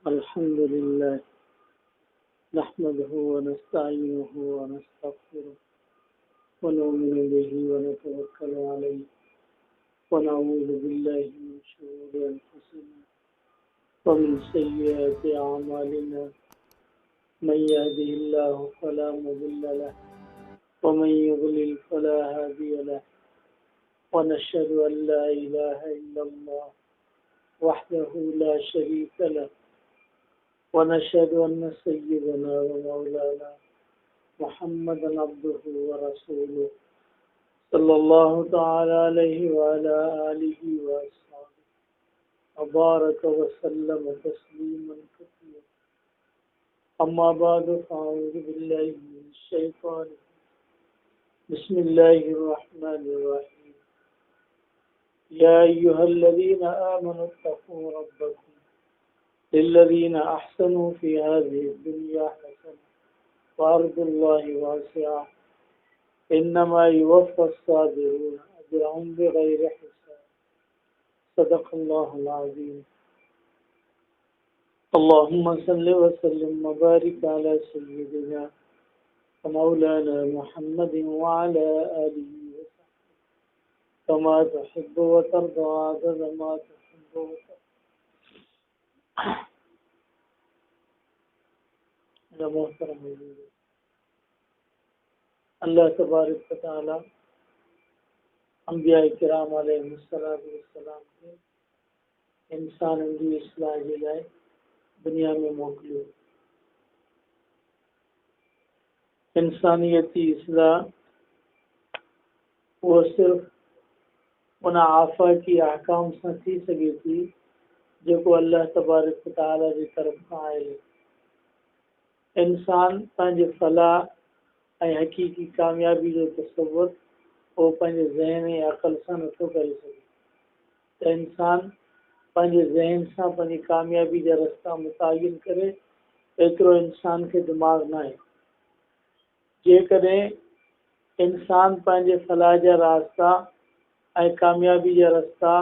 अल्हम्दुलिल्लाह नहमदुहु व नस्तईनुहु व नस्तगफिरुह व नु'मिनु बिही व नतवक्कलु अलैहि व नऊज़ु बिल्लाहि मिन शुरूरि अंफुसिना व मिन सय्यिआति अअमालिना मन यहदिहिल्लाहु फला मुदिल्ल लहु व मन युद्लिल फला हादिय लहु व नशहदु अन ला इलाहा इल्लल्लाह वहदहु ला शरीक लहु ونشهد أن سيدنا ومولانا محمدا عبده ورسوله صلى الله تعالى عليه وعلى آله وأصحابه وبارك وسلم تسليما كثيرا أما بعد فأعوذ بالله من الشيطان بسم الله الرحمن الرحيم يا أيها الذين آمنوا اتقوا ربكم للذين أحسنوا في هذه الدنيا حسنة وأرض الله واسعة إنما يوفى الصابرون أجرهم بغير حساب صدق الله العظيم اللهم صل وسلم وبارك على سيدنا ومولانا محمد وعلى آله وصحبه كما تحب وترضى عدد ما تحب وترضى अल्लाह तबारक व तआला अंबिया किराम अलैहिस्सलातु वस्सलाम खे इंसाननि जी इस्लाह जे लाइ दुनिया में मोकिलियो। इंसानियती इस्लाह वो सिर्फ़ उन आफ़ाक़ी अहकाम सां थी सघे थी जेको अल्लाह तबारक व तआला जी तरफ़ खां आहे। इंसान पंहिंजे फलाह ऐं हक़ीक़ी कामयाबी जो तसव्वुर उहो पंहिंजे ज़हन ऐं अक़ल सां नथो करे सघे त इंसान पंहिंजे ज़हन सां पंहिंजी कामयाबी जा रस्ता मुतयन करे एतिरो इंसान खे दिमाग़ न आहे। जेकॾहिं इंसान पंहिंजे फलाह जा रास्ता ऐं कामयाबी जा रस्ता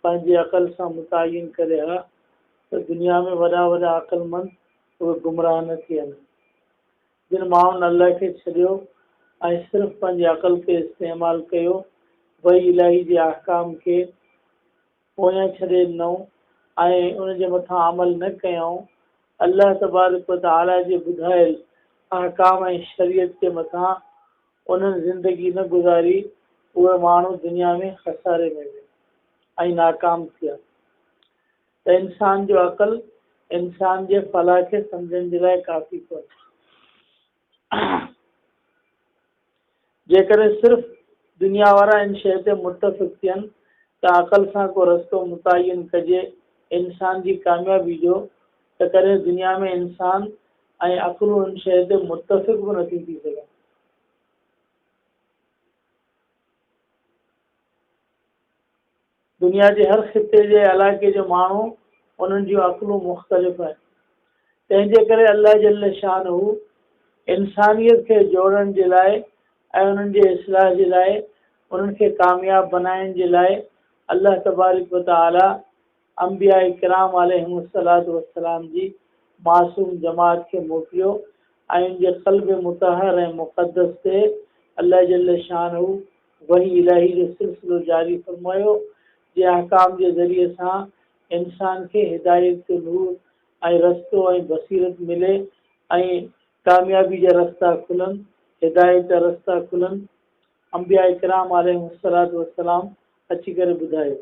पंहिंजे अक़ल सां मुतयन करे हा त दुनिया में वॾा वॾा अक़लमंद उहे गुमराह न थियनि। जिन माण्हुनि अल्लाह खे छॾियो ऐं सिर्फ़ु पंहिंजे अक़ल खे इस्तेमालु कयो, वही इलाही जे अहकाम खे पोयां छॾे ॾिनऊं ऐं उन जे मथां अमल न कयऊं, अल्लाह तबारक व तआला जे ॿुधायल अहकाम ऐं शरीयत जे मथां उन्हनि ज़िंदगी न गुज़ारी, उहे माण्हू दुनिया में खसारे में विया ऐं नाकाम थिया। त इंसान जो अक़ल इंसान जे फलाह खे सम्झण जे लाइ काफ़ी कोन्हे। जेकॾहिं सिर्फ़ु दुनिया वारा इन शइ ते मुतफ़िक़ थियनि त अक़ल सां को रस्तो मुतयन कजे इंसान जी कामयाबी जो, त कॾहिं दुनिया में इंसान ऐं अक़लूं इन शइ ते मुतफ़िक़ बि नथी थी सघनि। दुनिया जे हर ख़िते जे इलाइक़े जो माण्हू उन्हनि जूं अक़लूं मुख़्तलिफ़ आहिनि। तंहिंजे करे अल्लाह जल्ल शानहू इंसानियत खे जोड़ण जे लाइ ऐं उन्हनि जे इस्लाह जे लाइ, उन्हनि खे कामयाब बनाइण जे लाइ अल्लाह तबारक व तआला अंबिया किराम अलैहिमुस्सलातु वस्सलाम जी मासूम जमात खे मोकिलियो ऐं उन जे क़ल्ब मुतहर ऐं मुक़द्दस ते अल्लाह जल्ल शानहू वही इलाही जो सिलसिलो जारी फरमायो, जे अहकाम जे ज़रिए सां इंसान खे हिदायत जो नूर ऐं रस्तो ऐं बसीरत मिले ऐं कामयाबी जा रस्ता खुलनि, हिदायत जा रस्ता खुलनि। अंबिया किराम अलैहिमुस्सलातु वस्सलाम अची करे ॿुधायो।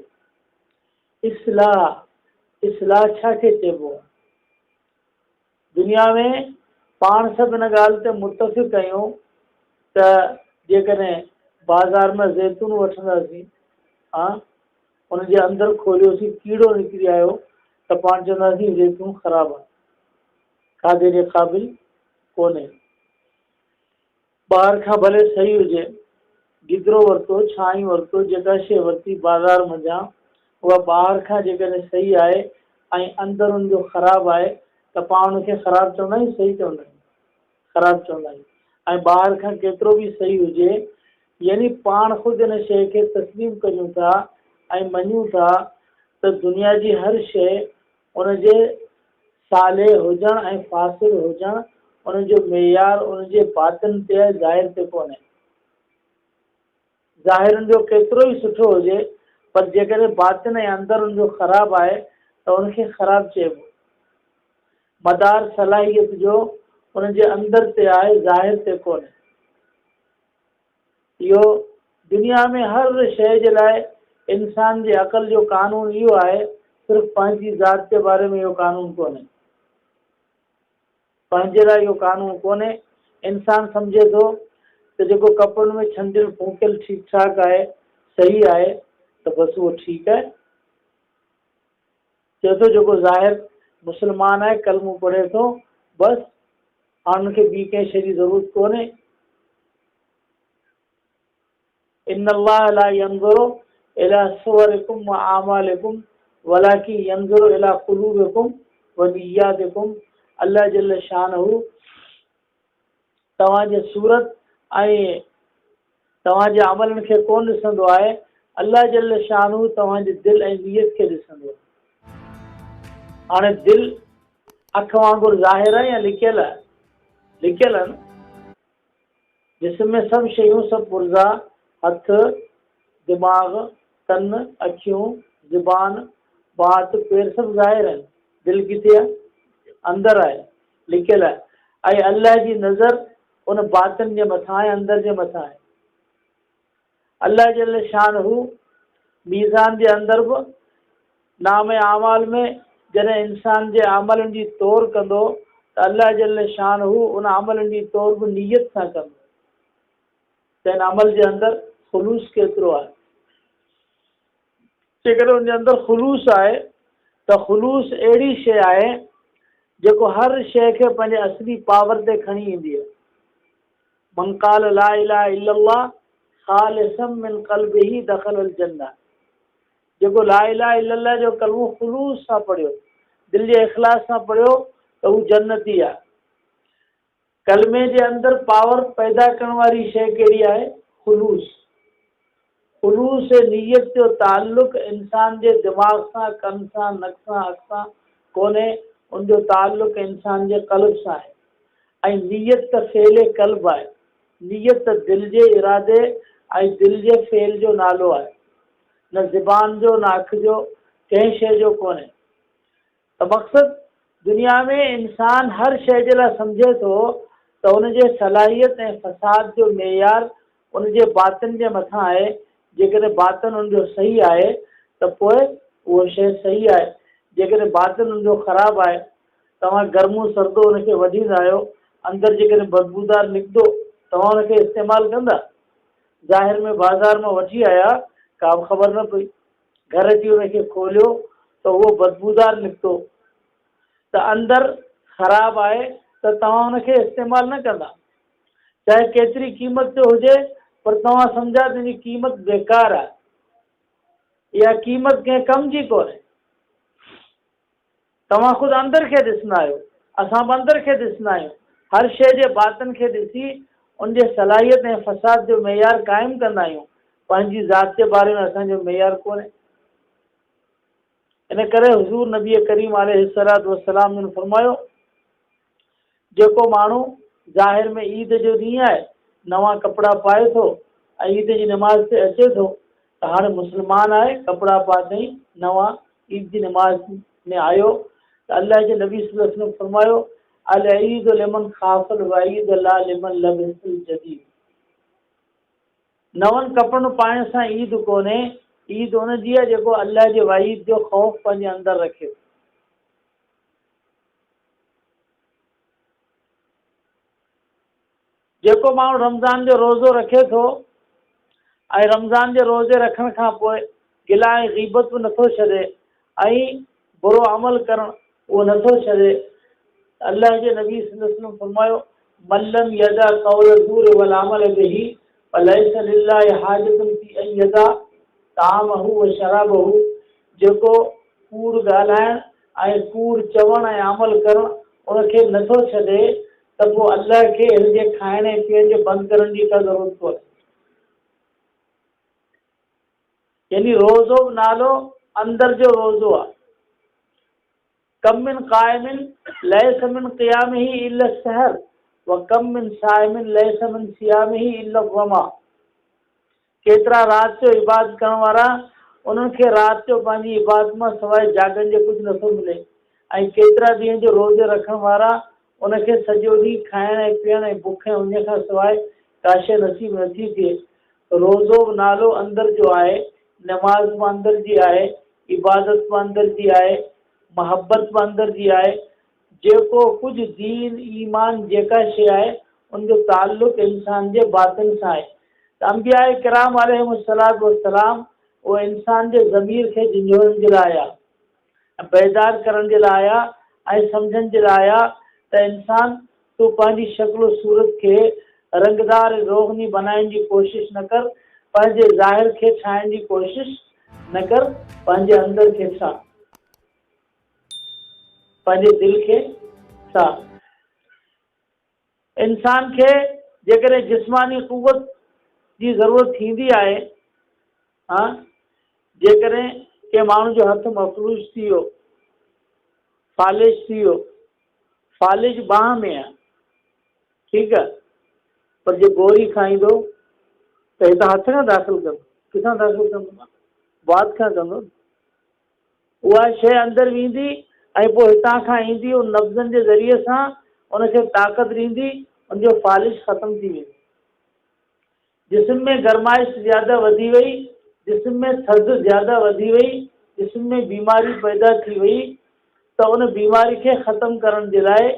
इस्लाह छाखे चइबो आहे? दुनिया में पाण सभु इन ॻाल्हि ते मुतफ़िक़ आहियूं त जेकॾहिं बाज़ार में ज़ैतून वठंदासीं, उनजे अंदरि खोलियोसीं कीड़ो निकिरी आयो त पाण चवंदासीं ज़ैतून ख़राबु आहे, खाधे जे क़ाबिल कोन्हे। ॿाहिरि खां भले सही हुजे, गिदरो वरितो, छाई वरितो, जेका शइ वरिती बाज़ार मंझां, उहा ॿाहिरि खां जेकॾहिं सही आहे ऐं अंदरि उनजो ख़राबु आहे त पाण उनखे ख़राबु चवंदा आहियूं, सही चवंदा आहियूं? ख़राबु चवंदा आहियूं। ऐं ॿाहिरि खां केतिरो बि सही हुजे, यानी पाण ख़ुदि इन शइ खे तस्लीम कयूं था ऐं मञूं था त दुनिया जी हर शइ उनजे साले हुजण ऐं फासिल हुजण उनजो मेयार उनजे बातिन ते आहे, ज़ाहिर ते कोन्हे। ज़ाहिर जो केतिरो ई सुठो हुजे पर जेकॾहिं बातिन ऐं अंदरि उनजो ख़राबु आहे त उनखे ख़राबु चइबो। मदार सलाहियत जो उनजे अंदरि ते आहे, ज़ाहिर ते कोन्हे। इहो दुनिया में हर शइ जे लाइ इंसान जे अक़ल जो कानून इहो आहे, सिर्फ़ु पंहिंजी ज़ात जे बारे में इहो कानून कोन्हे। पंहिंजे लाइ इहो कानून कोन्हे। इंसान सम्झे थो त जेको कपिड़नि में छंडियल फूकियल ठीकु ठाक आहे, सही आहे, त बसि उहो ठीकु आहे। चए थो जेको ज़ाहिर मुस्लमान आहे, कलमो पढ़े थो, बसि हाणे हुनखे ॿी कंहिं शइ जी ज़रूरत कोन्हे। इन अल्लाह ला यंज़ुरु इला सुवरिकुम व आमालिकुम वलाकिन यंज़ुरु इला क़ुलूबिकुम व निय्यातिकुम। अल्लाह जल्ल शानहू तव्हांजे सूरत ऐं तव्हांजे अमलनि खे कोन ॾिसंदो आहे। अल्लाह जल्ल शानहू तव्हांजे दिलि ऐं नियत खे ॾिसंदो आहे। हाणे दिलि अख वांगुरु ज़ाहिर आहे या लिकियल आहे? लिकियल आहे न। जिस्म में सभु शयूं, सभु पुर्ज़ा, हथ, दिमाग़, कन, अखियूं, ज़ुबान, बात, पेर सभु ज़ाहिर आहिनि। दिलि किथे आहे? अंदरि आहे, लिकियल आहे। ऐं अल्लाह जी नज़र उन बातिन जे मथां आहे, अंदरि जे मथां आहे। अल्लाह जल्ल शानहू मीज़ान जे अंदरि बि नाम आमाल में जॾहिं इंसान जे अमलनि जी तौर कंदो त अल्लाह जल्ल शानहू उन अमलनि जी तौर बि नियत सां कंदो। त हिन अमल जे अंदरि ख़ुलूस केतिरो आहे? जेकॾहिं उनजे अंदरि ख़ुलूस आहे त ख़ुलूस अहिड़ी शइ आहे जेको हर शइ खे पंहिंजे असली पावर ते खणी ईंदी आहे। मन क़ाल ला इलाहा इल्लल्लाह ख़ालिसन मिन क़ल्बिही दख़लल जन्नह। जेको ला इलाहा इल्लल्लाह जो कलमो ख़ुलूस सां पढ़ियो, दिलि जे इख़लास सां पढ़ियो, त हू जन्नती आहे। कलमे जे अंदरि पावर पैदा करण वारी शइ कहिड़ी आहे? ख़ुलूस। ख़ुलूस ऐं नियत जो ताल्लुक़ इंसान जे दिमाग़ सां, कन सां, नक सां, अख सां कोन्हे। उनजो ताल्लुक़ इंसान जे क़ल्ब सां आहे। ऐं नियत त फ़ेल क़ल्ब आहे। नियत त दिलि जे इरादे ऐं दिलि जे फ़ेल जो नालो आहे, न ज़ुबान जो, न अख जो, कंहिं शइ जो कोन्हे। त मक़सदु दुनिया में इंसान हर शइ जे लाइ सम्झे थो त उनजे सलाहियत ऐं फ़साद जो मेयार उनजे बातिन जे मथां आहे। जेकॾहिं बातिन उनजो सही आहे त पोइ उहा शइ सही आहे। जेकॾहिं बातिन उनजो ख़राबु आहे, तव्हां गर्मो सर्दो उनखे वठींदा आहियो, अंदरि जेकॾहिं बदबूदार निकितो तव्हां उनखे इस्तेमालु कंदा? ज़ाहिर में बाज़ार मां वठी आया, का बि ख़बर न पई, घर अची उनखे खोलियो त उहो बदबूदार निकितो, त अंदरि ख़राबु आहे त तव्हां उनखे इस्तेमालु न कंदा। चाहे केतिरी क़ीमत जो हुजे, पर तव्हां सम्झा तुंहिंजी क़ीमत बेकार आहे, इहा क़ीमत कंहिं कम जी कोन्हे। तव्हां ख़ुदि अंदरि खे ॾिसंदा आहियो, असां बि अंदरि खे ॾिसंदा आहियूं। हर शइ जे बातिन खे ॾिसी उनजे सलाहियत ऐं फ़साद जो मेयार क़ाइमु कंदा आहियूं। पंहिंजी ज़ात जे बारे में असांजो मेयार कोन्हे। इन करे हुज़ूर नबी करीम अलैहिस्सलातु वस्सलाम ने फरमायो, जेको माण्हू ज़ाहिर में ईद जो ॾींहुं आहे नवां कपिड़ा पाए थो ऐं ईद जी नमाज़ ते अचे थो, त हाणे मुस्लमान आहे, कपिड़ा पातई, नवां ईद जी नमाज़ में आयो, त अल्लाह जे नबी सल्लल्लाहु अलैहि वसल्लम फरमायो, अल ईद लिमन ख़ाफ़ल वईद ला लिमन लबिसल जदीद। नवनि कपिड़नि पाइण सां ईद कोन्हे, ईद हुनजी आहे जेको अल्लाह जे वईद जो ख़ौफ़ पंहिंजे अंदरि रखे। जेको माण्हू रमज़ान जो रोज़ो रखे थो ऐं रमज़ान जे रोज़े रखण खां पोइ गिला ऐं ग़ीबत बि नथो छॾे ऐं बुरो अमल करणु उहो नथो छॾे, अल्लाह जे नबी सल्लल्लाहु अलैहि वसल्लम फरमायो, मल्लम यदा क़ौल ज़ूर वल अमल बिही फलैस लिल्लाहि हाजतुन फी अन यदा तामहु व शराबहु। जेको कूड़ ॻाल्हाइण ऐं कूड़ चवण ऐं अमल करणु उनखे नथो छॾे, त पोइ अल्लाह खे हिनजे खाइण ऐं पीअण जो बंदि करण जी का ज़रूरत कोन्हे। यानी रोज़ो बि नालो अंदरि जो रोज़ो आहे। कम मिन क़ाइमिन लैस मिन क़ियामिही इल्ला सहर व कम मिन साइमिन लैस मिन सियामिही इल्ला वमा। केतिरा राति जो इबादत करण वारा उन्हनि खे राति जो पंहिंजी इबादत मां सवाइ जागनि जे कुझु नथो मिले, ऐं केतिरा ॾींहं जो रोज़ो रखण वारा उनखे सॼो ॾींहुं खाइण ऐं पीअण ऐं बुख ऐं उन खां सवाइ का शइ नसीब नथी थिए। रोज़ो बि नालो अंदरि जो आहे, नमाज़ बि अंदरि जी आहे, इबादत बि अंदरि जी आहे, मोहबत बि अंदरि जी आहे। जेको कुझु दीन ईमान जेका शइ आहे उनजो ताल्लुक़ इंसान जे बातिन सां आहे। त अंबिया किराम अलैहिमुस्सलातु वस्सलाम उहो इंसान जे ज़मीर खे झंझोड़न जे लाइ आया, बेदार करण जे लाइ आया ऐं सम्झण जे लाइ आया त इंसान तूं पंहिंजी शक्ल सूरत खे रंगदार रोगनी बनाइण जी कोशिश न कर, पंहिंजे ज़ाहिर खे ठाहिण जी कोशिश न कर, पंहिंजे अंदर खे ठाह, पंहिंजे दिलि खे ठाह। इंसान खे जेकॾहिं जिस्मानी क़ुवत जी ज़रूरत थींदी आहे, हा, जेकॾहिं के माण्हू जो हथु मफ़लूज थी वियो, फालिज थी वियो, फालिज बांह में आहे, ठीकु आहे, पर जे गोरी खाईंदो त हितां हथ खां दाख़िल कंदो, किथां दाख़िल कंदो, वात खां कंदो। उहा शइ अंदरि वेंदी ऐं पोइ हितां खां ईंदी, उन नब्ज़नि जे ज़रिए सां उनखे ताक़त ॾींदी, उनजो फालिज ख़तमु थी वेंदो। जिस्म में गरमाइश ज़्यादा वधी वई, जिस्म में थधि ज़्यादा वधी वई, जिस्म में बीमारी पैदा थी वई, त उन बीमारी खे ख़तमु करण जे लाइ,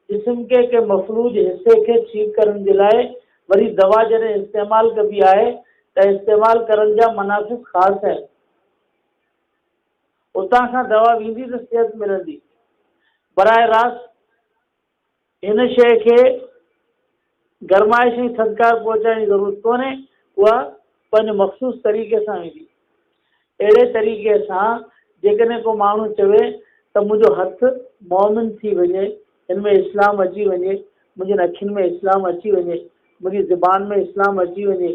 जिस्म के मफ़लूज हिस्से खे ठीकु करण जे लाइ वरी दवा जॾहिं इस्तेमालु कबी आहे त इस्तेमालु करण जा मनाफ़िक़ ख़ासि आहिनि। उतां खां दवा वेंदी त सिहत मिलंदी। बराए रास्त हिन शइ खे गरमाइश ऐं थधिकार पहुचाइण जी ज़रूरत कोन्हे, उहा पंहिंजे मख़सूस तरीक़े सां वेंदी। अहिड़े तरीक़े सां जेकॾहिं को माण्हू चवे त मुंहिंजो हथु मोमिन थी वञे, हिन में इस्लाम अची वञे, मुंहिंजनि अखियुनि में इस्लाम अची वञे, मुंहिंजी ज़ुबान में इस्लाम अची वञे,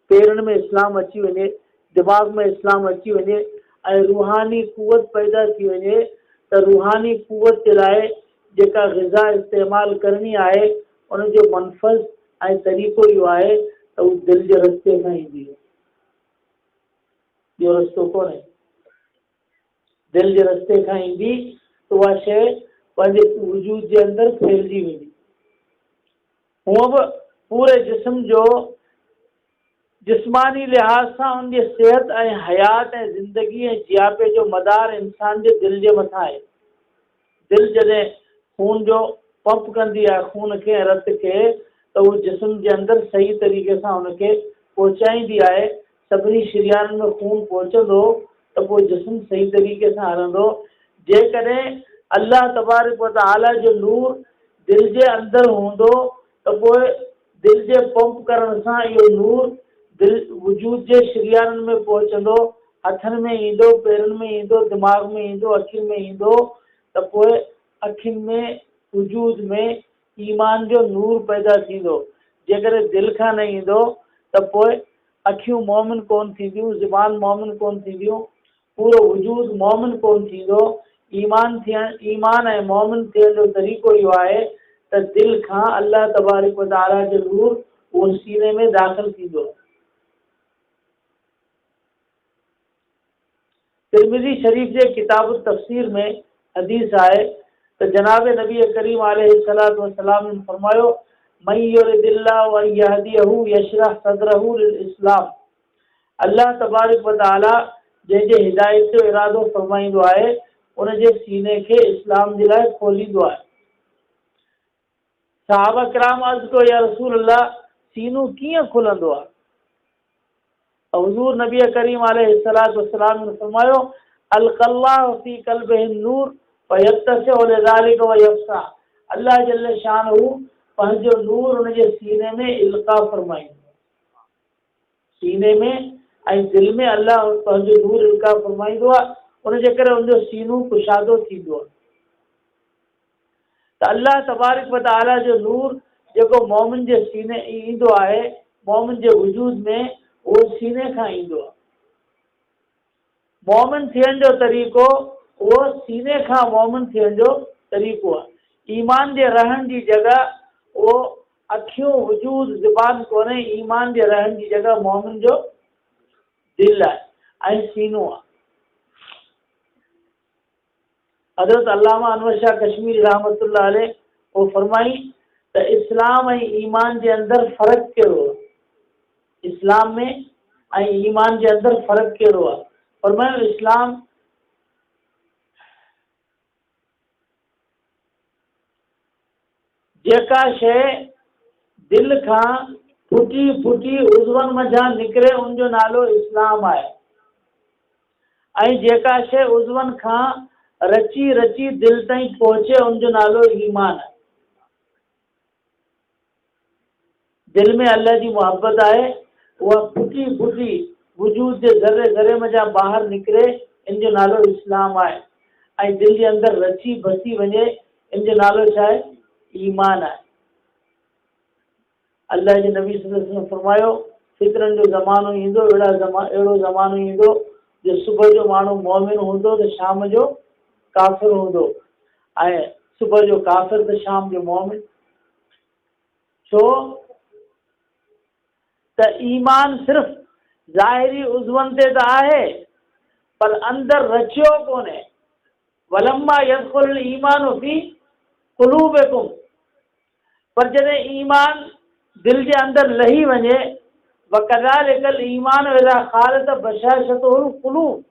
पेरनि में इस्लाम अची वञे, दिमाग़ में इस्लाम अची वञे ऐं रूहानी क़ुवत पैदा थी वञे, त रूहानी क़ुवत जे लाइ जेका ग़िज़ा इस्तेमालु करणी आहे उनजो मनफ़ज़ ऐं तरीक़ो इहो आहे त उहो दिलि जे रस्ते खां ईंदी आहे, ॿियो रस्तो कोन्हे। दिलि जे रस्ते खां ईंदी त उहा शइ पंहिंजे वजूद जे अंदरि फैलिजी वेंदी। हूअं बि पूरे जिस्म जो जिस्मानी लिहाज़ सां उनजी सिहत ऐं हयात ऐं ज़िंदगी ऐं जियापे जो मदार इंसान जे दिलि जे मथां आहे। दिलि जॾहिं खून जो पंप कंदी आहे, खून खे, रत खे, त उहो जिस्म जे अंदरि सही तरीक़े सां उनखे पहुचाईंदी आहे। सभिनी शरियान में खून पहुचंदो त पोइ जिस्म सही तरीक़े सां हलंदो। जेकॾहिं अल्लाह तबारक व तआला जो नूर दिलि जे अंदरि हूंदो त पोइ दिलि जे पंप करण सां इहो नूर दिलि वजूद जे शरियान में पहुचंदो, हथनि में ईंदो, पेरनि में ईंदो, दिमाग़ में ईंदो, अखियुनि में ईंदो, त पोइ अखियुनि में वजूद में ईमान जो नूर पैदा थींदो। जेकॾहिं दिलि खां न ईंदो त पोइ अखियूं मोमिन कोन थींदियूं, ज़ुबान मोमिन कोन थींदियूं, पूरो वजूद मोमिन कोन थींदो। ईमान ऐं मोमिन थियण जो तरीक़ो इहो आहे त दिलि खां अल्लाह तबारक व तआला जो नूर उहो सीने में दाख़िल थींदो। तिरमिज़ी शरीफ़ जे किताब तफ़सीर में हदीस आहे त जनाब नबी करीम अलैहिस्सलातु वस्सलाम ने फरमायो, मन युरिदिल्लाहु अन यहदियहु यशरह सदरहु लिल इस्लाम। अल्लाह तबारक व तआला जंहिंजे हिदायत जो इरादो फरमाईंदो आहे उनजे सीने खे इस्लाम जे लाइ खोलींदो आहे। सहाबा किराम अर्ज़ कयो, या रसूल अल्लाह, सीनो कीअं खुलंदो आहे? हुज़ूर नबी करीम अलैहिस्सलातु वस्सलाम ने फरमायो, अलक़ल्लाहु फ़ी क़ल्बिहि नूर फ़यत्तसिउ लिज़ालिक व यफ़्सा। अल्लाह जल्ल शानहू पंहिंजो नूर उनजे सीने में इल्क़ा फरमाईंदो। सीने में ऐं दिलि में अल्लाह पंहिंजो नूर इल्क़ा फरमाईंदो आहे, उनजे करे उनजो सीनो कुशादो थींदो आहे। त अल्लाह तबारक व तआला जो नूर जेको मोमिन जे सीने ईंदो आहे, मोमिन जे वजूद में, उहो सीने खां ईंदो आहे। मोमिन थियण जो तरीक़ो उहो सीने खां मोमिन थियण जो तरीक़ो आहे। ईमान जे रहण जी जॻह उहो अखियूं वजूद ज़ुबान कोन्हे, ईमान जे रहण जी जॻह मोमिन जो दिलि आहे ऐं सीनो आहे। हज़रत अल्लामा अनवर शाह कश्मीरी रहमतुल्लाह अलैह वो फरमाई त इस्लाम ऐं ईमान जे अंदरि फ़र्क़ु कहिड़ो आहे, इस्लाम में ऐं ईमान जे अंदरि फ़र्क़ु कहिड़ो आहे। फरमायो इस्लाम जेका शइ दिलि खां फुटी फुटी उज़वनि मंझां निकिरे उनजो नालो इस्लाम आहे, ऐं जेका शइ उज़वनि खां रची रची दिलि ताईं पहुचे उनजो नालो ईमान आहे। दिलि में अल्लाह जी मोहब्बत आहे, उहा फुटी फुटी वजूद जे ज़रे ज़रे मंझां ॿाहिरि निकिरे, इन जो नालो इस्लाम आहे। ऐं दिलि जे अंदरि रची बसी वञे, इन जो नालो छा आहे, ईमान आहे। अल्लाह जे नबी सल्लल्लाहु अलैहि वसल्लम फरमायो फितरनि जो ज़मानो ईंदो, अहिड़ो ज़मानो ईंदो जो सुबुह जो माण्हू मोमिन हूंदो त शाम जो काफ़िर हूंदो, ऐं सुबुह जो काफ़िर त शाम जो मोमिन। छो त ईमान सिर्फ़ ज़ाहिरी उज़वनि ते त आहे, पर अंदरि रचियो कोन्हे। वलम्मा यदखुल ईमान फी कुलूबिकुम, पर जॾहिं ईमान दिलि जे अंदरि लही वञे, वकज़ालिकल ईमान इज़ा ख़ालत बशाशतुल क़ुलूब।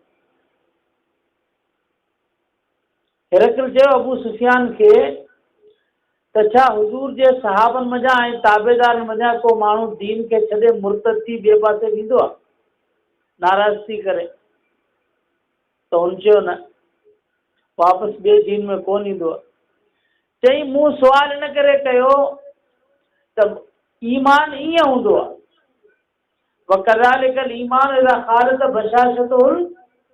हिरकल चयो अबू सुफियान खे त छा हुजूर जे सहाबनि मंझां ऐं ताबेदारनि मंझां को माण्हू दीन खे छॾे मुर्तद थी ॿिए पासे वेंदो आहे नाराज़ थी करे? त हुन चयो न, वापसि ॿिए दीन में कोन ईंदो आहे। चई मूं सुवाल इन करे कयो त ईमान ईअं हूंदो आहे, वकज़ालिकल ईमान इज़ा ख़ालत बशाशतुल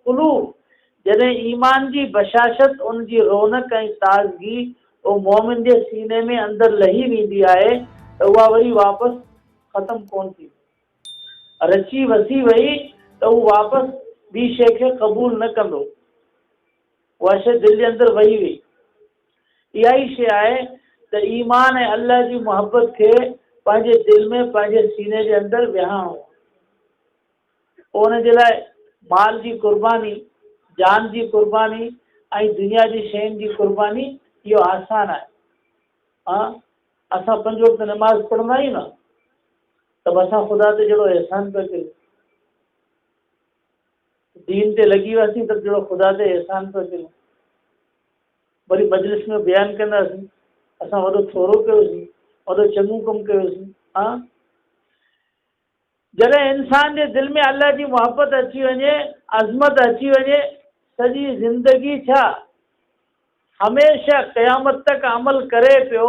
क़ुलूब, जॾहिं ईमान जी बशाशत उन जी रौनक ऐं ताज़गी उहो मोमिन जे सीने में अंदरि लही वेंदी आहे त उहा वरी वापसि ख़तमु कोन थी, रची वसी वई त उहो वापसि ॿी शइ खे क़बूल न कंदो, उहा शइ दिलि जे अंदरि वही वई। इहा ई शइ आहे त ईमान ऐं अल्लाह जी मोहब्बत खे पंहिंजे दिलि में पंहिंजे सीने जे अंदरि विहारणो। उन जे लाइ माल जी कुर्बानी, जान जी कुर्बानी ऐं दुनिया जी शयुनि जी कुर्बानी इहो आसान आहे। हा, असां 5 वक़्त नमाज़ पढ़ंदा आहियूं न, त असां ख़ुदा ते जहिड़ो एहसान पिया कयूं, दीन ते लॻी वियासीं त जहिड़ो ख़ुदा ते एहसान पिया कयूं। वरी मजलिस में बयानु कंदासीं असां वॾो थोरो कयोसीं, वॾो चङो कमु कयोसीं। हा, जॾहिं इंसान जे दिलि में अल्लाह जी मोहब्बत अची वञे, अज़मत अची वञे, सॼी ज़िंदगी छा हमेशह क़यामत तक अमल करे पियो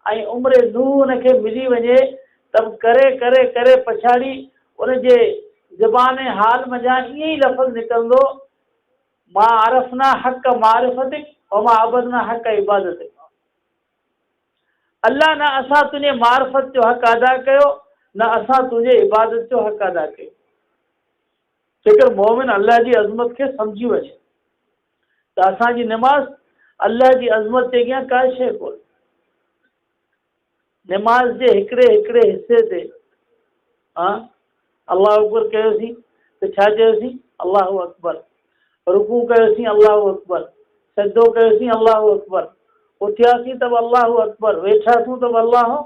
ऐं उमिरि नूह हुनखे मिली वञे, त करे करे करे पछाड़ी उनजे ज़बान हाल मंझां ईअं ई लफ़्ज़ निकिरंदो, मां आरफ़ना हक़ मारिफ़तिक और मां अबदना हक़ इबादतिक। अल्लाह, न असां तुंहिंजे मारिफ़त जो हक़ अदा कयो, न असां तुंहिंजे इबादत जो हक़ अदा कयो। जेकर मोमिन अल्लाह जी अज़मत खे सम्झी वञे त असांजी निमाज़ अल्लाह जी अज़मत जे अॻियां का शइ कोन्हे। निमाज़ जे हिकिड़े हिकिड़े हिसे ते हा अल्लाह अकबर कयोसीं त छा चयोसीं? अल्लाहु अकबर। रुकू कयोसीं अल्लाहु अकबर, सजदो कयोसीं अल्लाहु अकबर, उथियासीं त अल्लाहु अकबर, वेठासीं त अल्लाहु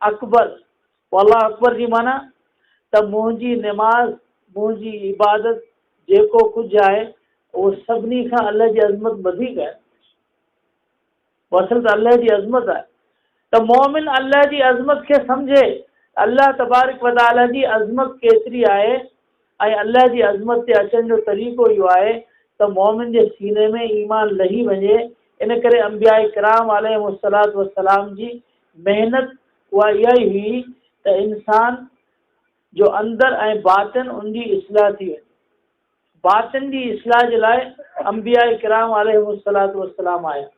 अकबर। अल्लाह अकबर जी माना त मुंहिंजी निमाज़, मुंहिंजी इबादत, जेको कुझु आहे उहो सभिनी खां अल्लाह जी अज़मत वधीक आहे। असल त अल्लाह जी अज़मत आहे। त मोमिन अल्लाह जी अज़मत खे सम्झे, अल्लाह तबारक व तआला जी अज़मत केतिरी आहे ऐं अल्लाह जी अज़मत ते अचण जो तरीक़ो इहो आहे त मोमिन जे सीने में ईमान लही वञे। इन करे अंबिया किराम अलैहिमुस्सलातु वस्सलाम जी महिनत उहा इहा ई हुई त इंसान जो अंदरि ऐं बातिन उनजी इस्लाह थी वञे। बातिन जी इस्लाह जे लाइ अंबिया किराम अलैहिमुस्सलातु वस्सलाम आया।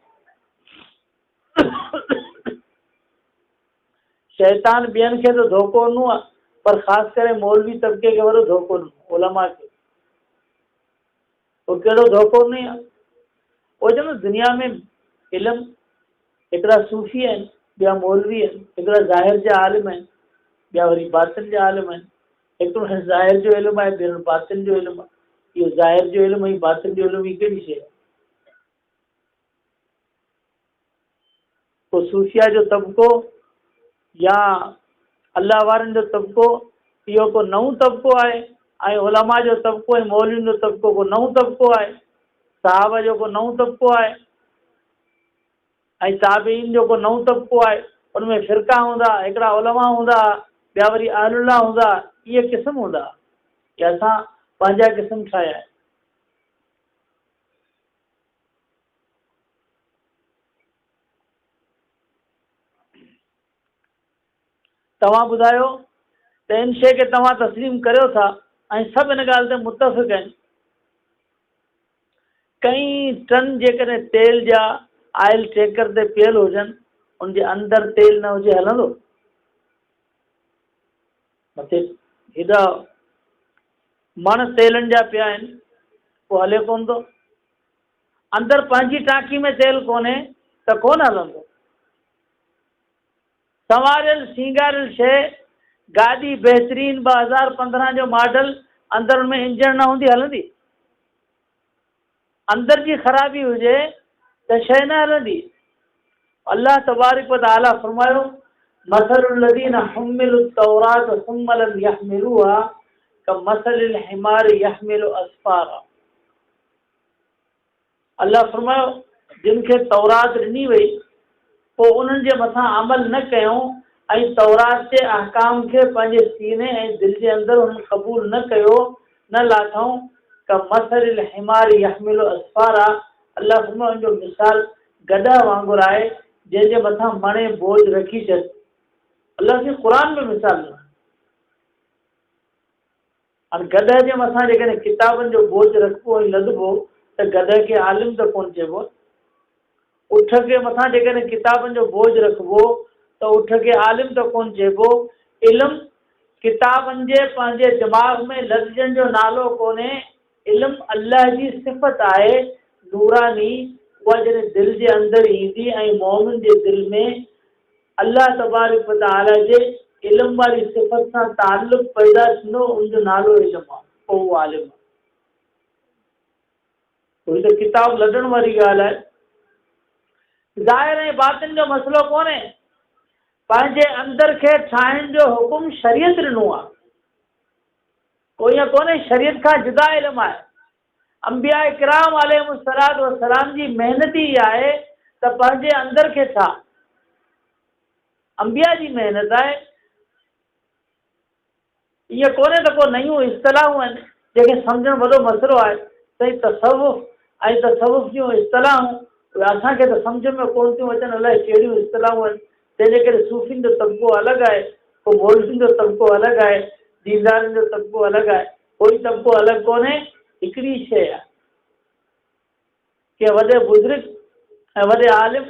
शैतान ॿियनि खे त धोखो ॾिनो आहे, पर ख़ासि करे मौलवी तबिके खे वॾो धोखो ॾिनो, उलमा खे। उहो कहिड़ो धोखो ॾिनई आहे? वो चवंदो दुनिया में इल्मु हिकिड़ा सूफ़ी आहिनि, ॿिया मौलवी आहिनि, हिकिड़ा ज़ाहिर जा आलिम आहिनि, ॿिया वरी बातिन जा आलिम आहिनि। हिकिड़ो ज़ाहिर जो इल्मु आहे, ॿियो बातिन जो इल्मु आहे। इहो ज़ाहिर जो इल्मु ऐं बातिन जो इल्मु ही कहिड़ी शइ आहे? पोइ सूफ़िया जो तबिको या अल्लाह वारनि जो तबिको इहो को नओं तबिको आहे, ऐं उलमा जो तबिको ऐं मौलवियुनि जो तबिको को नओं तबिको आहे, सहाबा जो को नओं तबिको आहे, ऐं ताबीन जो को नओं तबिको आहे। उनमें फ़िरका हूंदा, हिकिड़ा उलमा हूंदा, ॿिया वरी अहलुल्लाह हूंदा। इहे क़िस्म हूंदा, कि असां पंहिंजा क़िस्म ठाहिया आहिनि। तव्हां ॿुधायो त इन शइ खे तव्हां तस्लीम करियो था ऐं सभु इन ॻाल्हि ते मुतफ़िक़ आहिनि। कई टन जेकॾहिं तेल जा आयल टैंकर ते पियल हुजनि, उनजे अंदरि तेल न हुजे, हलंदो? मथे हेॾा मण तेलनि जा पिया आहिनि, पोइ हले कोन थो। अंदरि पंहिंजी टांकी में तेल कोन्हे त कोन हलंदो। संवारियल सींगारियल शइ, गाॾी बहितरीन 2015 जो मॉडल, अंदरि में इंजन न हूंदी, हलंदी? अंदरि जी ख़राबी हुजे त शइ न हलंदी। अल्लाह तबारक व तआला फरमायो, मसलुल लज़ीना हुम्मिलु तौरात सुम्मा लम यहमिलूहा कमसलिल हिमारि यहमिलु अस्फारा। अल्लाह फरमायो, जिन खे तौरात ॾिनी वई, पोइ उन्हनि जे मथां अमल न कयूं ऐं तौरात जे अहकाम खे पंहिंजे सीने ऐं दिलि जे अंदरि हुन क़बूल न कयो, न लाथऊं, कमसलिल हिमारि यहमिलु अस्फारा। अल्लाह फरमायो, उनजो मिसाल गधा वांगुरु आहे जंहिंजे मथां मणे बोझ रखी छॾ। अल्लाह जे क़ुर में मिसाल न। हाणे गधे जे मथां जेकॾहिं किताबनि जो बोझ रखिबो ऐं लदबो त गधे खे आलिम त कोन चइबो। उठ के मथां जेकॾहिं किताबनि जो बोझ रखिबो त उठ खे आलिम त कोन चइबो। इल्मु किताबनि जे पंहिंजे दिमाग़ में लफ़्ज़नि जो नालो कोन्हे। इल्मु अल्लाह जी सिफ़त आहे, नूरानी। उहा जॾहिं दिलि जे अंदरि ईंदी ऐं मोमिन जे दिलि में अल्लाह तबारक व तआला जे इल्मु वारी सिफ़त सां ताल्लुक़ पैदा थींदो, उनजो नालो इल्मु आहे, पोइ उहो आलिम आहे। थोरी त किताब लॾण वारी ॻाल्हि आहे। ज़ाहिर ऐं बातिन जो मसइलो कोन्हे, पंहिंजे अंदरि खे ठाहिण जो हुकुम शरीयत ॾिनो आहे। कोई ईअं कोन्हे शरीयत खां जुदा इल्मु आहे। अंबिया किराम अलैहिमुस्सलातु वस्सलाम जी महिनत ई आहे त पंहिंजे अंदरि खे ठाह। अंबिया जी महिनत आहे। ईअं कोन्हे त को नयूं इस्तलाहूं आहिनि जंहिंखे सम्झणु वॾो मसइलो आहे। त तसवुफ़ ऐं तसवुफ़ जूं इस्तलाहूं असांखे त सम्झ में कोन थियूं अचनि, अलाए कहिड़ियूं इस्तलाहूं आहिनि। तंहिंजे करे सूफ़ियुनि जो तबिको अलॻि आहे, को मौलवियुनि जो तबिको अलॻि आहे, दीनदारनि जो तबिको अलॻि आहे। कोई तबिको अलॻि कोन्हे, हिकिड़ी शइ आहे। के वॾे बुज़ुर्ग ऐं वॾे आलिम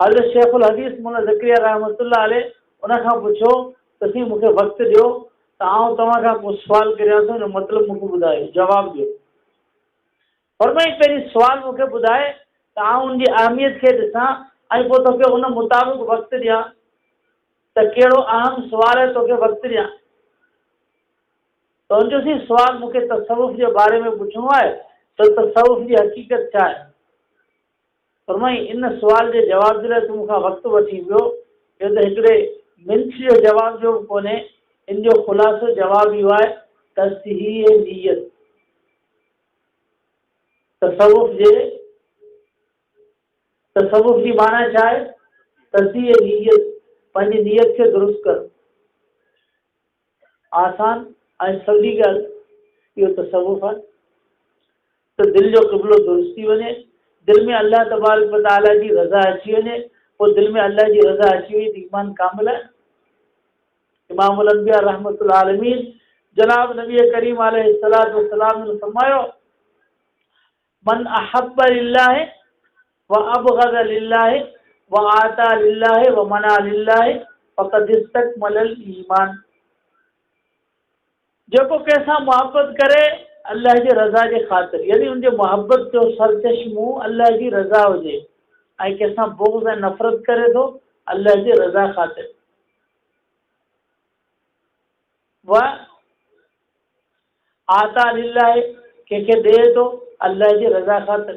हज़रत शेखुल हदीस मुल्ला ज़करिया रहमतुल्लाह अलैह, उनखां पुछो त साईं मूंखे वक़्तु ॾियो त आउं तव्हां खां को सुवालु करियां थो, हुन मतिलबु मूंखे ॿुधायो, जवाबु ॾियो। फरमाई पहिरीं सुवालु मूंखे ॿुधाए त आउं उनजी अहमियत खे ॾिसां ऐं पोइ तोखे उन मुताबिक़ वक़्तु ॾियां त कहिड़ो अहम सुवालु आहे, तोखे वक़्तु ॾियां। त हुनजो सी सुवालु मूंखे तसवुफ़ जे बारे में पुछिणो आहे त तसवुफ़ जी हक़ीक़त छा आहे। फरमाई इन सुवाल जे जवाब जे लाइ तूं मूंखां वक़्तु वठी वियो, इहो त हिकिड़े मिंट जो जवाब जो कोन्हे। इन जो ख़ुलासो जवाबु इहो आहे, तस्हीह नियत। तसवुफ़ जी माना छा आहे? तस्हीह नियत, पंहिंजी नियत खे दुरुस्त कर। आसान ऐं सवली ॻाल्हि, इहो तसवुफ़ आहे। त दिलि जो क़िबलो दुरुस्त थी वञे, दिलि में अल्लाह तबारक व तआला जी रज़ा अची वञे। पोइ दिलि में अल्लाह जी रज़ा अची वई त ईमान कामिल आहे। इमामुल अंबिया रहमतुल आलमीन जनाब नबी करीम अलैहिस्सलातु वस्सलाम ने फरमायो, मन अहब्ब लिल्लाहि व अबग़ज़ लिल्लाहि व आता लिल्लाहि व मना लिल्लाहि फ़क़द इस्तकमलल ईमान। जेको कंहिंसां मोहब्बत करे अल्लाह जी रज़ा जे ख़ातिर, यानी उनजे मोहब्बत जो सरचश्मो अल्लाह जी रज़ा हुजे ऐं कंहिंसां बुग़्ज़ ऐं नफ़रत करे थो अल्लाह जी रज़ा ख़ातिर। वह आता लिल्लाह, कंहिंखे ॾिए थो अल्लाह जी रज़ा ख़ातिर,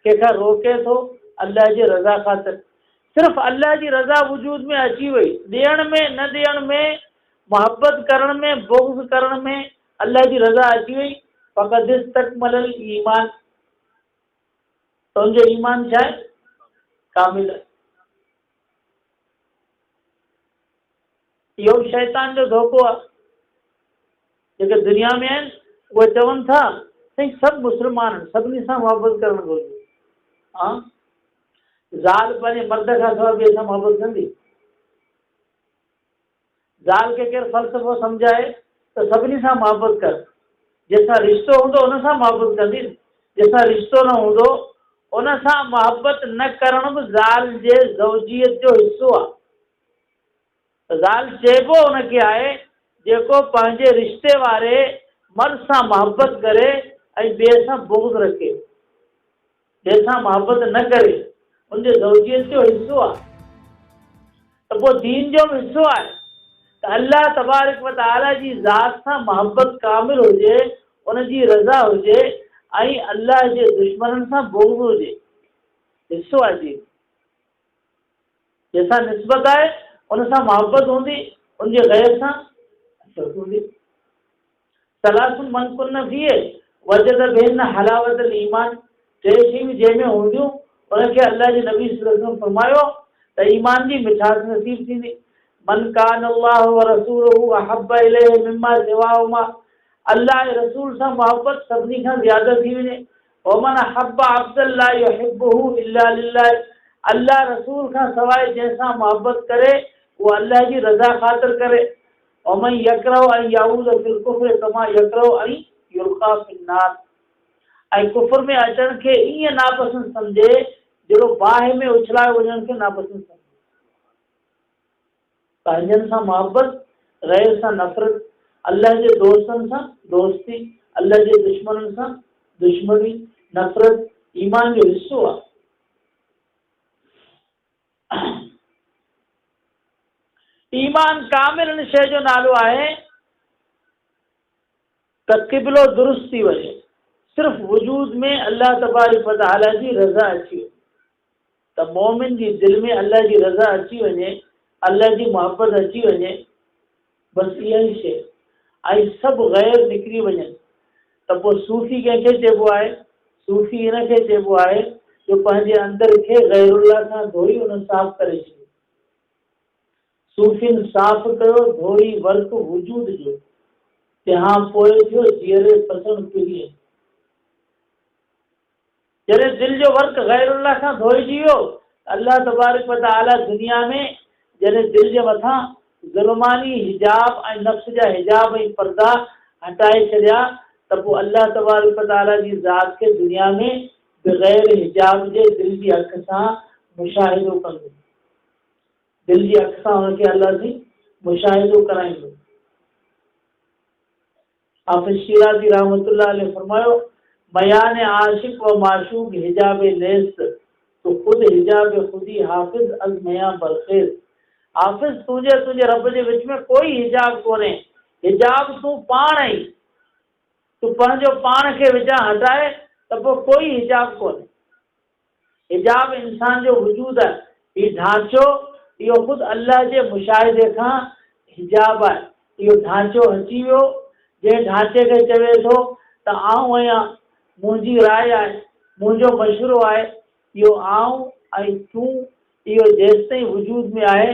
कंहिंखां रोके थो अल्लाह जी रज़ा ख़ातिर। सिर्फ़ अल्लाह जी रज़ा वजूद में अची वई, ॾियण में न ॾियण में, मोहब्बत करण में बुग़्ज़ करण में अल्लाह जी रज़ा अची वई, फ़क़द इस्तकमलल ईमान, त उनजो ईमान छा आहे? कामिल आहे। इहो शैतान जो धोखो आहे। जेके दुनिया में आहिनि उहे चवनि था साईं सभु मुस्लमान आहिनि, सभिनी सां मोहब्बत करणु घुरिजे। हा, ज़ाल पंहिंजे मर्द खां सवाइ ॿिए सां मोहब्बत कंदी? ज़ाल खे केरु फ़लसफ़ो सम्झाए त सभिनी सां मोहब्बत कर, जंहिंसां रिश्तो हूंदो उन सां मोहब्बत कंदी, जंहिंसां रिश्तो न हूंदो उन सां मोहब्बत न करण बि ज़ाल जे ज़ौजियत जो हिसो आहे। ज़ाल चइबो उनखे आहे जेको पंहिंजे रिश्ते वारे मर्द सां मोहब्बत करे ऐं ॿिए सां बुग़्ज़ रखे, जंहिंसां मोहब्बत न करे, उनजे ज़ौजियत जो हिसो आहे। त पोइ दीन जो बि हिसो आहे त अल्लाह तबारक व तआला जी ज़ात सां मोहब्बत कामिल हुजे, उनजी रज़ा हुजे ऐं अल्लाह जे दुश्मननि सां बुग़्ज़ हुजे, हिसो आहे दीन। जंहिंसां निस्बत आहे उन सां मोहब्बत हूंदी, उनजे गैर सां नफ़रत हूंदी। सलासुन मन कुन्न फीह वजद बिहिन हलावतल ईमान, टे शयूं जंहिंमें हूंदियूं उनखे अल्लाह जे नबी सल्लल्लाहु अलैहि वसल्लम फरमायो त ईमान जी मिठास नसीब थींदी। मन कान अल्लाह व रसूलहु अहब्ब इलैहि मिम्मा सिवाहुमा, अल्लाह ऐं रसूल सां मोहब्बत सभिनी खां ज़्यादा थी वञे। व मन अहब्ब अब्दन ला युहिब्बुहु इल्ला लिल्लाह, अल्लाह रसूल खां सवाइ जंहिंसां मोहब्बत करे उहो अल्लाह जी रज़ा ख़ातिर करे। और मन यकरहु अन यऊज़ फिल कुफ्र कमा यकरहु अन युल्क़ा फिन्नार, ऐं कुफ्र में अचण खे ईअं नापसंद सम्झे जहिड़ो बाहि में उछलाए वञण खे नापसंद सम्झे। पंहिंजनि सां मोहब्बत, गैर सां नफ़रत, अल्लाह जे दोस्तनि सां दोस्ती, अल्लाह जे दुश्मननि सां दुश्मनी, नफ़रत ईमान जो हिस्सो आहे। ईमान कामिल इन शइ जो नालो आहे त क़िबलो दुरुस्त थी वञे, सिर्फ़ वजूद में अल्लाह तबारक व तआला जी रज़ा अची वञे, त मोमिन जी दिलि में अल्लाह जी रज़ा अची वञे, अल्लाह जी मोहब्बत अची वञे, बसि इहा ई शइ, ऐं सभु गैर निकिरी वञनि। त पोइ सूफ़ी कंहिंखे चइबो आहे? सूफ़ी हिनखे चइबो आहे जो पंहिंजे अंदर खे गैरुल्लाह सां धोई उन साफ़ करे छॾियो। सूफ़िन साफ़ कयो धोई वर्क वजूद जो, तंहिंखां पोइ थियो जीअरे पसंदि पीढ़ी। जॾहिं दिलि जो वर्क गैरुल्लाह सां धोइजी वियो, अल्लाह तबारक व तआला दुनिया में जॾहिं दिलि जे मथां ज़ुल्मानी हिजाब ऐं नफ़्स जा हिजाब ऐं पर्दा हटाए छॾिया, त पोइ अल्लाह तबारक व तआला जी ज़ात खे दुनिया में बग़ैर हिजाब जे दिलि जी अख सां मुशाहिदो कंदो, दिलि जी अख सां हुनखे अल्लाह जी मुशाहिदो कराईंदो। हाफ़िज़ शिराज़ी रहमतुल्लाह अलैहि फरमायो, बयान आशिक व माशूक हिजाब नेस्त तो खुद हिजाब खुदी हाफ़िज़ अज़ मया बरखेज़। हाफ़िज़ तुंहिंजे रब जे विच में कोई हिजाब कोन्हे, हिजाब तूं पाण ई, तूं पंहिंजो पाण खे विचां हटाए त पोइ कोई हिजाब कोन्हे। हिजाब इंसान जो वजूद आहे, हीउ ढांचो इहो ख़ुदि अल्लाह जे मुशाहिदे खां हिजाब आहे। इहो ढांचो हटी वियो, जंहिं ढांचे खे चवे थो त आऊं आहियां, मुंहिंजी राय आहे, मुंहिंजो मशवरो आहे, इहो आऊं ऐं तूं इहो जेसिताईं वजूद में आहे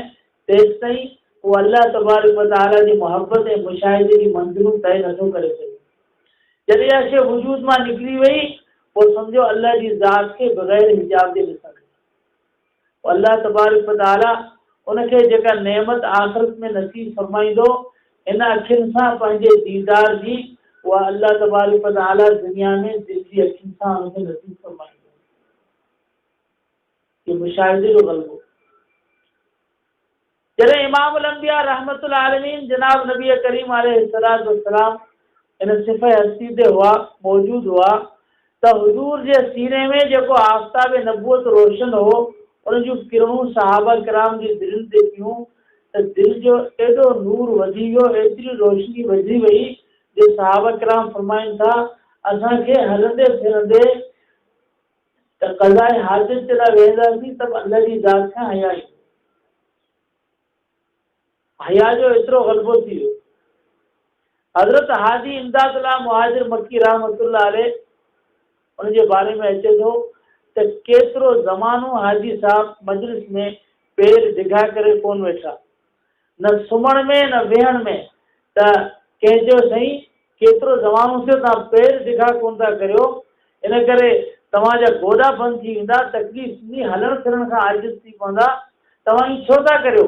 तेसिताईं उहो अल्लाह तबारक व तआला जी मोहब्बत ऐं मुशाहिदे जी मंज़िलूं तय नथो करे सघे। जॾहिं इहा शइ वजूद मां निकिरी वई, पोइ सम्झो अल्लाह जी ज़ात खे बग़ैर हिजाब जे ॾिसणु। अल्लाह तबारक व तआला उनखे जेका नेमत आख़िरत में नसीब फरमाईंदो, इन अखियुनि सां पंहिंजे दीदार जी, उहा अल्लाह तबारक व तआला दुनिया में दिलि जी अखियुनि सां उनखे नसीब फरमाईंदो। ये मुशाहिदे जो ग़ल्बो। जॾहिं इमामुल अंबिया रहमतुल आलमीन जनाब नबी करीम अलैहिस्सलाम इन सिफ़ हस्ती ते हुआ मौजूद हुआ त हुजूर जे सीने में जेको आफ़ताब नबूवत रोशन हो उन जूं किरणूं सहाबा किराम जी दिलि ते पियूं त दिलि जो एॾो नूर वधी वियो, एतिरी रोशनी वधी वई जो सहाबा किराम फरमाइनि था असांखे हलंदे फिरंदे त क़ज़ाए हाजत जे लाइ वेंदासीं त अल्लाह जी ज़ात खां हया जो एतिरो ग़लबो थी वियो। हज़रत हाजी इमदादुल्लाह मुहाजिर मक्की रहमतुल्लाह अलैह उनजे बारे में अचे थो त केतिरो ज़मानो हाजी साहब मजलिस में पेर डिघा करे कोन वेठा, न सुम्हण में न वेहण में। त कंहिं चयो साईं केतिरो ज़मानो थियो तव्हां पेर डिघा कोन था करियो, इन करे तव्हांजा गोॾा बंदि थी वेंदा, तकलीफ़ थींदी, हलण फिरण खां आजिज़ थी पवंदा, तव्हां हीअ छो था करियो?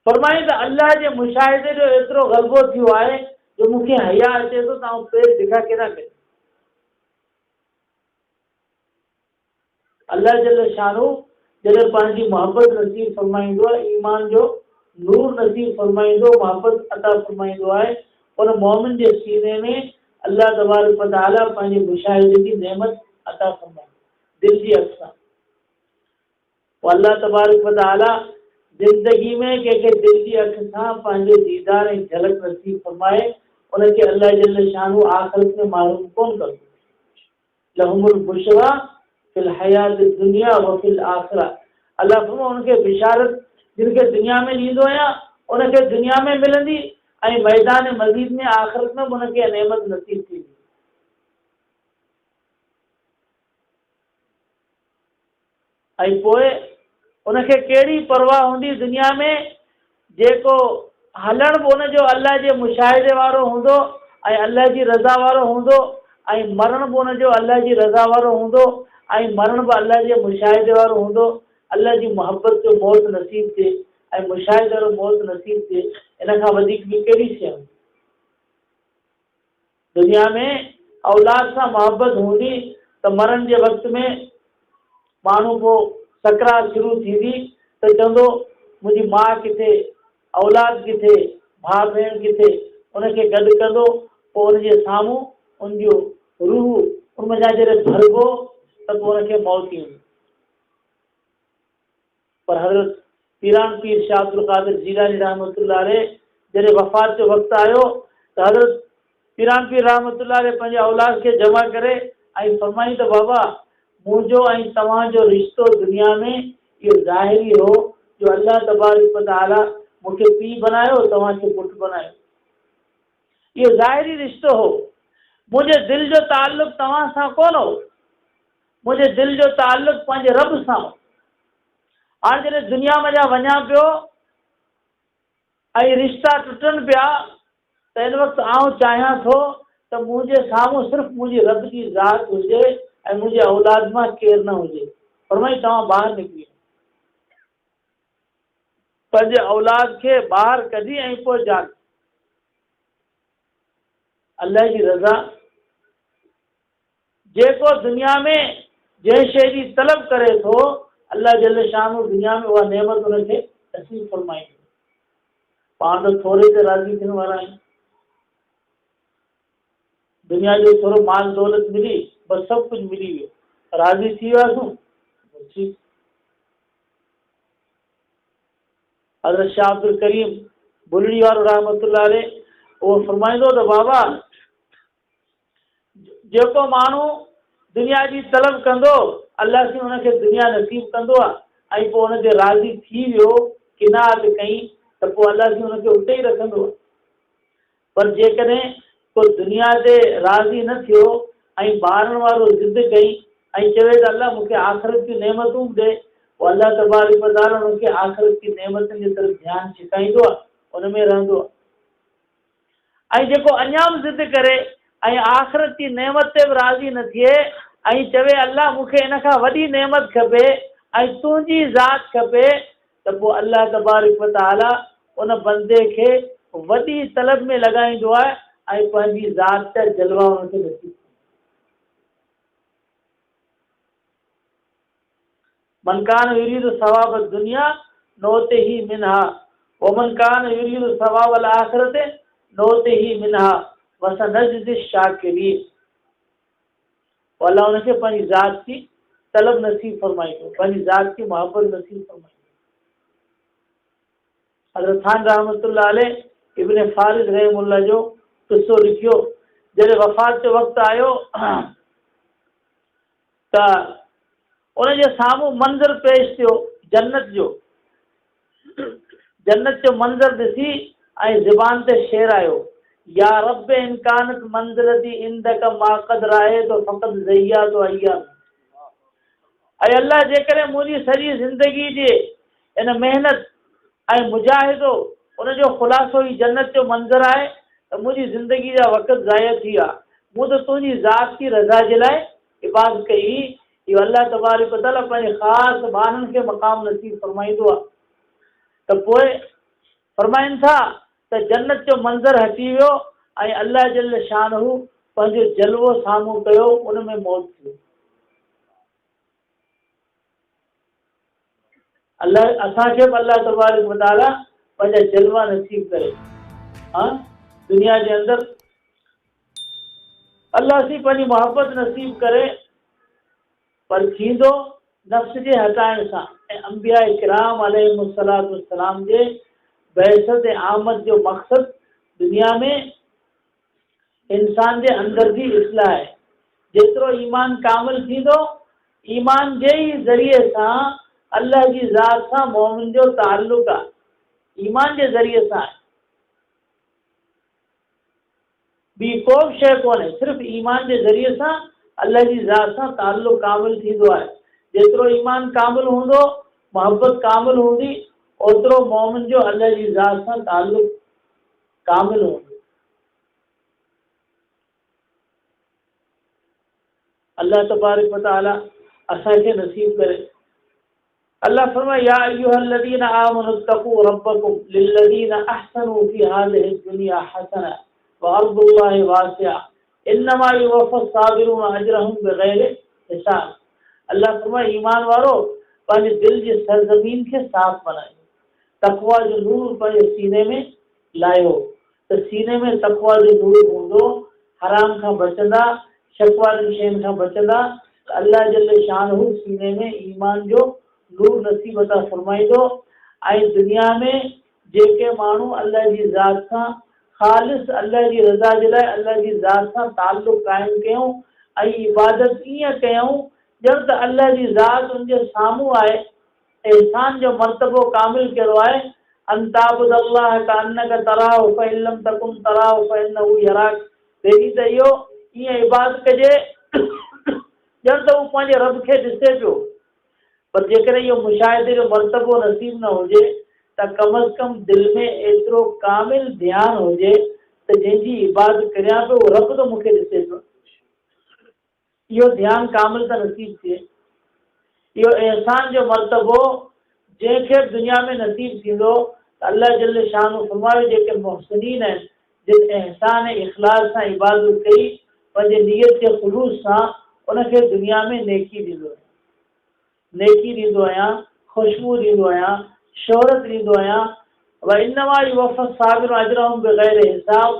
फरमाई त अल्लाह जे मुशाहिदे जो एतिरो ग़लबो थियो आहे जो मूंखे हया अचे थो, तव्हां पेर डिघा केॾा कयो? अल्लाह जल शानो जॾहिं पंहिंजी मोहबत नसीब फरमाईंदो आहे, ईमान जो नूर नसीब फरमाईंदो, मोहबत अता फरमाईंदो आहे, उन मोमिन जे सीने में अल्लाह तबारक व तआला पंहिंजे मुशाहिदे जी नेमत अता फरमाईंदो दिल जी अख सां। पोइ अल्लाह तबारक व तआला ज़िंदगी में कंहिंखे दिल जी अख सां पंहिंजे दीदार ऐं झलक नसीब फरमाए उनखे अल्लाह जल शानो आख़िरत में मालूम कोन कंदो। लहुमुल बुशरा फिल हयात दुनिया व फिल आखिरा। अल्लाह फरमाए उनखे बिशारत जिनखे दुनिया में ॾींदो आहियां उनखे दुनिया में मिलंदी ऐं मैदान मज़ीद में आख़िरत में उनखे नेमत नसीब थींदी। ऐं पोइ उनखे कहिड़ी परवाह हूंदी दुनिया में, जेको हलण बि उनजो अल्लाह जे मुशाहिदे वारो हूंदो ऐं अल्लाह जी रज़ा वारो हूंदो, ऐं मरण बि उनजो अल्लाह जी रज़ा वारो हूंदो, ऐं मरण बि अल्लाह जे मुशाहिदे वारो हूंदो। अल्लाह जी मोहबत जो मौत नसीब थिए ऐं मुशाहिदे वारो मौत नसीब थिए, इन खां वधीक ॿी कहिड़ी शइ हूंदी? दुनिया में औलाद सां मोहबत हूंदी त मरण जे वक़्त में माण्हू पोइ सकरात शुरू थींदी त चवंदो मुंहिंजी माउ किथे, औलाद किथे, भाउ भेण किथे, उनखे गॾु कंदो, पोइ उनजे साम्हूं उनजो रूह उन जा जॾहिं भरबो त पोइ उनखे मौत ईंदी। पर हज़रत पीरान पीर शाह अब्दुल क़ादिर जीलानी रहमतुल्लाह अलैह जॾहिं वफ़ात जो वक़्तु आयो त हज़रत पीरान पीर रहमतुल्लाह अलैह पंहिंजे औलाद खे जमा करे ऐं फरमाई त बाबा मुंहिंजो ऐं तव्हांजो रिश्तो दुनिया में इहो ज़ाहिरी हो जो अल्लाह तबारक व तआला मूंखे पीउ बनायो, तव्हांखे पुटु बनायो, इहो ज़ाहिरी रिश्तो हो। मुंहिंजे दिलि जो ताल्लुक़ तव्हां सां कोन हो, मुंहिंजे दिलि जो ताल्लुक़ पंहिंजे रब सां हो। हाणे जॾहिं दुनिया में वञा पियो ऐं रिश्ता टुटनि पिया त इन वक़्तु आउं चाहियां थो त मुंहिंजे साम्हूं सिर्फ़ु मुंहिंजी रब जी ज़ात हुजे ऐं मुंहिंजे औलाद मां केरु न हुजे। फरमाई तव्हां ॿाहिरि निकिरी पंहिंजे औलाद खे ॿाहिरि कढी ऐं पोइ जान अल्लाह जी रज़ा। जेको दुनिया में जंहिं शइ जी तलब करे थो अल्लाह जल शानो दुनिया में उहा नेमत उनखे नसीब फरमाईंदो। पाण त थोरे ते राज़ी थियण वारा आहियूं, दुनिया जो थोरो माल दौलत मिली बसि सभु कुझु मिली वियो, राज़ी थी वियासीं ठीकु। हज़रत शाह अब्दुल करीम बुलड़ी वारो रहमतुल्लाह अलैह उहो फरमाईंदो त बाबा जेको माण्हू दुनिया जी तलब कंदो अल्लाह सां हुनखे दुनिया नसीब कंदो आहे ऐं पोइ हुनखे राज़ी थी वियो किनात कई त पोइ अल्लाह सां हुनखे उते ई रखंदो आहे। पर जेकॾहिं को दुनिया ते राज़ी न थियो ऐं ॿारनि वारो ज़िद कई ऐं चवे त अल्लाह मूंखे आख़िरत जी नेमतूं बि ॾे, पोइ अल्लाह तबारक व तआला हुनखे आख़िरत जी नेमतुनि जी तरफ़ ध्यानु छिकाईंदो आहे, हुन में रहंदो आहे। ऐं जेको अञा बि ज़िद करे ऐं आख़िरत जी नेमत ते बि राज़ी न थिए ऐं चवे अल्लाह मूंखे इन खां वॾी नेमत खपे ऐं तुंहिंजी ज़ात खपे त पोइ अल्लाह तबारक व तआला उन बंदे खे वॾी तलब में लॻाईंदो आहे ऐं पंहिंजी ज़ात जा जलवा हुनखे नसीब। मन कान युरीदु सवाब दुनिया नोते ही मिनहा व मन कान युरीदु सवाब आखिरत नोते ही मिनहा। वसनज़िद शाकिरीन। अल्लाह उनखे पंहिंजी ज़ात की तलब नसीब फरमाईंदो, पंहिंजी ज़ात की मोहब्बत नसीब फरमाईंदो। हज़रत खान रहमतुल्लाह अलैह इब्न फारिद रहमुल्लाह जो किस्सो लिखियो, जॾहिं वफ़ात जो वक़्तु आयो त उनजे साम्हूं मंज़र पेश थियो जन्नत जो मंज़र ॾिसी ऐं ज़ुबान ते शेर आयो, या रब इन कानत मंज़िलती इंदक मा क़द रायतु फ़क़द ज़य्यतु अय्याम। ऐं अल्लाह जेकॾहिं मुंहिंजी सॼी ज़िंदगी जे इन महिनत ऐं मुजाहिदो उनजो ख़ुलासो ई जन्नत जो मंज़र आहे त मुंहिंजी ज़िंदगी जा वक़्त ज़ाया थी विया। मूं त तुंहिंजी ज़ात की रज़ा जे लाइ इबादत कई। इहो अल्लाह तबारक व तआला पंहिंजे ख़ासि ॿारनि खे मक़ाम नसीब फरमाईंदो आहे। त पोइ फरमाइनि था त जन्नत जो मंज़र हटी वियो ऐं अल्लाह जल शानहू पंहिंजो जलवो साम्हूं कयो, उन में मौत थी। अल्लाह असांखे बि अल्लाह तबारक व तआला पंहिंजा जलवा नसीब करे। दुनिया जे अंदरि अल्लाह सी पंहिंजी मोहब्बत नसीब करे, पर थींदो नफ़्स जे हटाइण सां ऐं अंबिया किराम अलैहिमुस्सलातु वस्सलाम जे बैसत आमद जो मक़सद दुनिया में इंसान जे अंदर जी इस्लाह आहे। जेतिरो ईमान कामिल थींदो, ईमान जे ई ज़रिए सां अल्लाह जी ज़ात सां मोमिन जो ताल्लुक़ आहे, ईमान जे ज़रिए सां आहे। ॿी को बि शइ कोन्हे, सिर्फ़ु ईमान जे ज़रिए सां अल्लाह जी ज़ात सां ताल्लुक़ कामिल थींदो आहे। जेतिरो ईमान कामिल हूंदो, मोहब्बत कामिल हूंदी, ओतिरो मोमिन जो अल्लाह जी ज़ात सां ताल्लुक़ कामिल हूंदो। अल्लाह तबारक व तआला असांखे नसीब करे। अल्लाह फरमाए, या अय्युहल्लज़ीना आमनु तक़ू रब्बकुम लिल्लज़ीना अहसनु फी हाज़िहि दुनिया हसना व अर्दुल्लाहि वासिआ इन्नमा युवफ़्फ़स साबिरून अजरहुम बिग़ैरि हिसाब। अल्लाह फरमाए, ईमान वारो पंहिंजे दिल जी सरज़मीन खे साफ़ बनायो, तक़वा जो नूर पंहिंजे सीने में लायो। त सीने में तक़वा जो नूर हूंदो, हराम खां बचंदा, शक वारियुनि शयुनि खां बचंदा, त अल्लाह जल शानहू सीने में ईमान जो नूर नसीब अता फरमाईंदो। ऐं दुनिया में जेके माण्हू अल्लाह जी ज़ात सां ख़ालिस अल्लाह जी रज़ा जे लाइ अल्लाह जी ज़ात सां ताल्लुक़ क़ाइमु कयूं ऐं इबादत ईअं कयूं ॼण त अल्लाह जी ज़ात उनजे साम्हूं आहे। इंसान जो मर्तबो कामिल कहिड़ो आहे, अंताबुदल्लाह कान्नक तराहु फ़इन लम तकुन तराहु फ़इन्नहु यराक। पहिरीं त इहो ईअं इबादत कजे ॼण त हू पंहिंजे रब खे ॾिसे पियो। पर जेकॾहिं इहो मुशाहिदे जो मर्तबो नसीब न हुजे त कम अज़ कम दिलि में एतिरो कामिल ध्यानु हुजे त जंहिंजी इबादत करियां पियो उहो रब त मूंखे ॾिसे पियो। इहो ध्यानु कामिल त नसीब थिए। इहो एहसान जो मर्तबो जंहिंखे दुनिया में नसीब थींदो त अल्लाह जल शान फरमायो, जेके मुहसिनीन आहिनि, जिन एहसान ऐं इख़लास सां इबादत कई, पंहिंजे नियत जे ख़ुलूस सां, उनखे दुनिया में नेकी ॾींदो आहियां, नेकी ॾींदो आहियां, ख़ुशबू ॾींदो आहियां, शोहरत ॾींदो आहियां। व इन्नमा युवफ़्फ़स साबिरून अजरहुम बिग़ैरि हिसाब।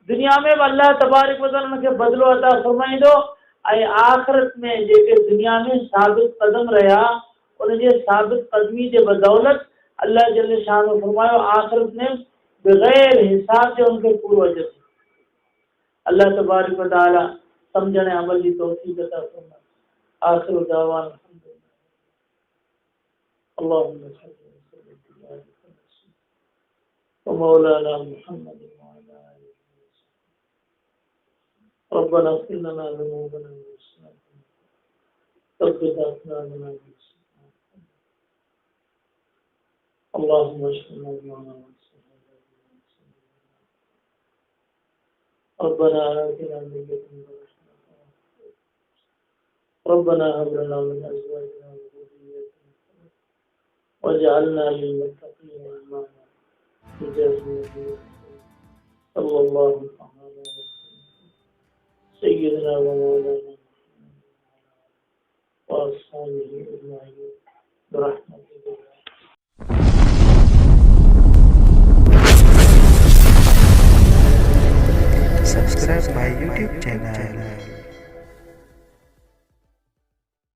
दुनिया में बि अल्लाह तबारक व तआला उनखे बदिलो अता फरमाईंदो ऐं आख़िरत में जेके दुनिया में साबित कदम रहिया, उनजे साबित कदमी जे बदौलत अल्लाह जल शान फरमायो, आख़िरत में बग़ैर हिसाब जे उनखे पूरो अजर। अल्लाह तबारक व तआला सम्झण ऐं अमल जी तौफ़ीक़ अता फरमाए। आख़िर दावाना अल्लाहुम्मा सल्लि व मौलाना मुहम्मद व अला आलिहि रब्बना इग़फिर लना ज़ुनूबना व इस्राफ़ना तब्बित अक़दामना अल्लाहुम्मा इश्फ़ि मौलाना रब्बना आतिना मिन लदुनका रब्बना हब लना मिन अज़वाजिना व ज़ुर्रिय्यतिना वजअलना लिल-मुत्तक़ीना इमामा। सल्लल्लाहु अलैहि सय्यदना व मौलाना व अस्हाबिही अजमईन बिरहमतिका। Subscribe Sir my YouTube channel.